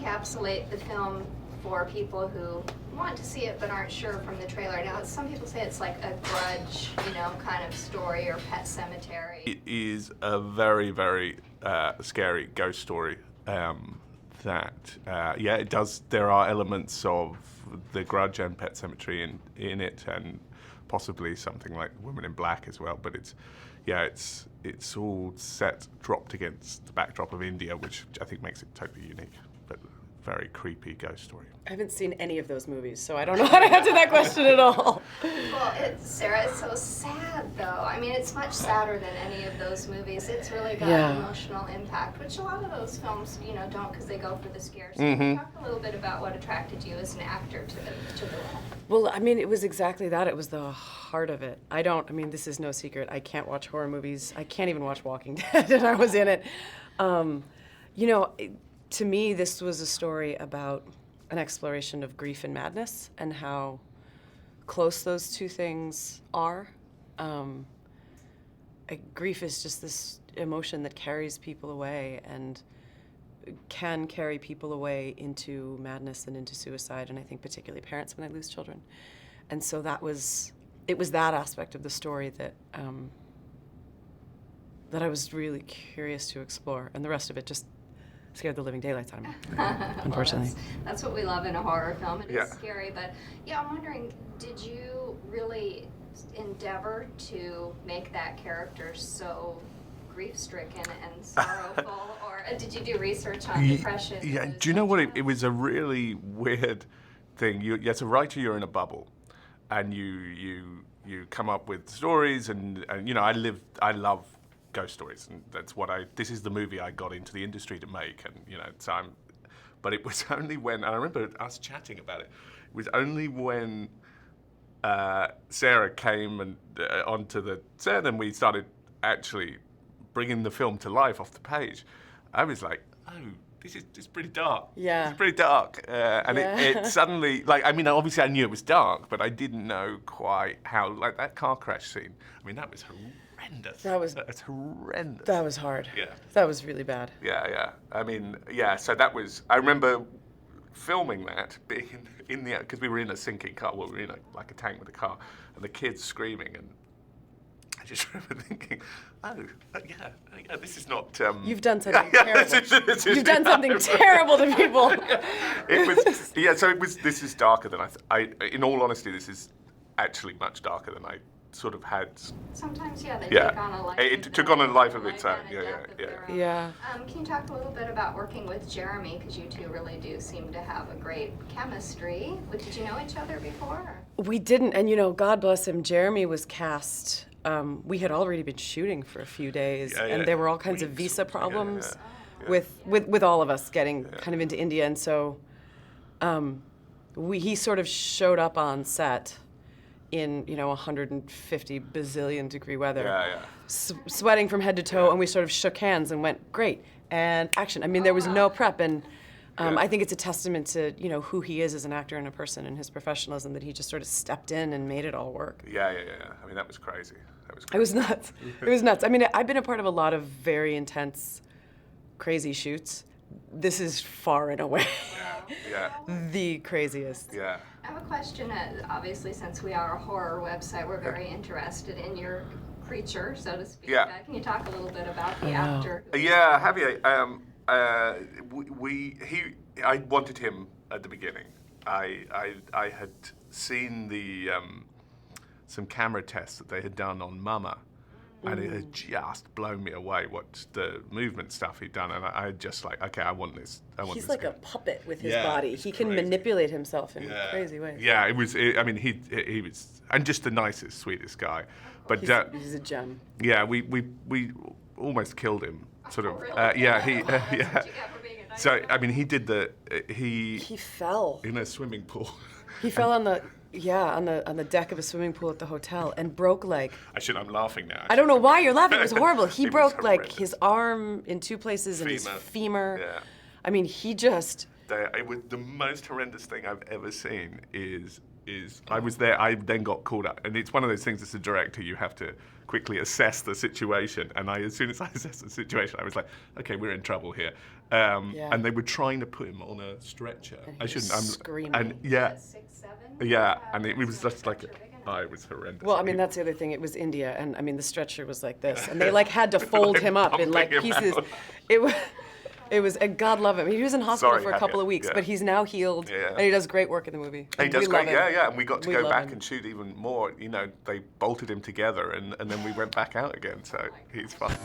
encapsulate the film for people who want to see it but aren't sure from the trailer? Now, some people say it's like a Grudge, kind of story, or Pet Sematary. It is a very, very scary ghost story. It does. There are elements of the Grudge and Pet Sematary in it, and possibly something like Woman in Black as well. But it's all dropped against the backdrop of India, which I think makes it totally unique. But very creepy ghost story. I haven't seen any of those movies, so I don't know how to answer that question at all. Well, Sarah, it's so sad, though. I mean, it's much sadder than any of those movies. It's really got emotional impact, which a lot of those films, don't, because they go for the scares. So can you talk a little bit about what attracted you as an actor to the role? Well, I mean, it was exactly that. It was the heart of it. This is no secret. I can't watch horror movies. I can't even watch Walking Dead, and I was in it. To me, this was a story about an exploration of grief and madness and how close those two things are. Grief is just this emotion that carries people away and can carry people away into madness and into suicide, and I think particularly parents when they lose children. And so it was that aspect of the story that I was really curious to explore, and the rest of it just scared the living daylights out of me, unfortunately. Well, that's what we love in a horror film. It's scary, but I'm wondering, did you really endeavor to make that character so grief-stricken and sorrowful, or did you do research on depression? Yeah, do you know what? It was a really weird thing. As a writer, you're in a bubble, and you come up with stories, and I love ghost stories, and this is the movie I got into the industry to make, and but it was only when, and I remember us chatting about it was only when Sarah came and onto the set and we started actually bringing the film to life off the page. I was like, oh, this is pretty dark. Yeah. It's pretty dark. It suddenly, obviously I knew it was dark, but I didn't know quite how, that car crash scene, that was horrendous. That's horrendous. That was hard. Yeah. That was really bad. Yeah. So that was, I remember filming that, being in the, because we were in a sinking car, we were in a tank with a car, and the kids screaming, and I just remember thinking, this is not... You've done something terrible. You've done something terrible to people. This is darker than in all honesty, this is actually much darker than I sort of had. Sometimes, they take on a life. It took on a life of its own. Yeah. Can you talk a little bit about working with Jeremy, because you two really do seem to have a great chemistry. Did you know each other before? We didn't, and God bless him, Jeremy was cast. We had already been shooting for a few days, and there were all kinds of visa problems with all of us getting kind of into India, and so he sort of showed up on set in 150 bazillion degree weather, sweating from head to toe, and we sort of shook hands and went, great, and action. There was no prep, and I think it's a testament to who he is as an actor and a person and his professionalism, that he just sort of stepped in and made it all work. Yeah. That was crazy. It was nuts. It was nuts. I've been a part of a lot of very intense, crazy shoots. This is far and away the craziest. Yeah. I have a question. Obviously, since we are a horror website, we're very interested in your creature, so to speak. Yeah. Can you talk a little bit about the actor? Yeah, have you? I wanted him at the beginning. I had seen the some camera tests that they had done on Mama, and it had just blown me away what the movement stuff he'd done, and I just okay, I want this. He's this like guy. a puppet with his body. He can manipulate himself in crazy ways. Yeah, it was. He was, and just the nicest, sweetest guy. But he's a gem. Yeah, we almost killed him. Sort of. Really? Yeah. So he did he fell in a swimming pool. He fell on the deck of a swimming pool at the hotel and broke I'm laughing now. I don't know why you're laughing. It was horrible. He broke horrendous. his arm in two places and his femur. Yeah. He just. It was the most horrendous thing I've ever seen. Is is, I was there, I then got called up. And it's one of those things as a director, you have to quickly assess the situation. And as soon as I assessed the situation, I was like, okay, we're in trouble here. And they were trying to put him on a stretcher. And I shouldn't. Screaming. And yeah. 6'7"? Yeah, and it was just like, it was horrendous. Well, I mean, that's the other thing. It was India, and I mean, the stretcher was like this, and they like had to fold him up in like pumping him pieces. out. It was, and God love him. He was in hospital Sorry, for a couple of weeks, yeah. but he's now healed, and he does great work in the movie. He And does we great, love him. yeah. And we got to We go love back him. and shoot even more. You know, they bolted him together, and then we went back out again. So he's fine.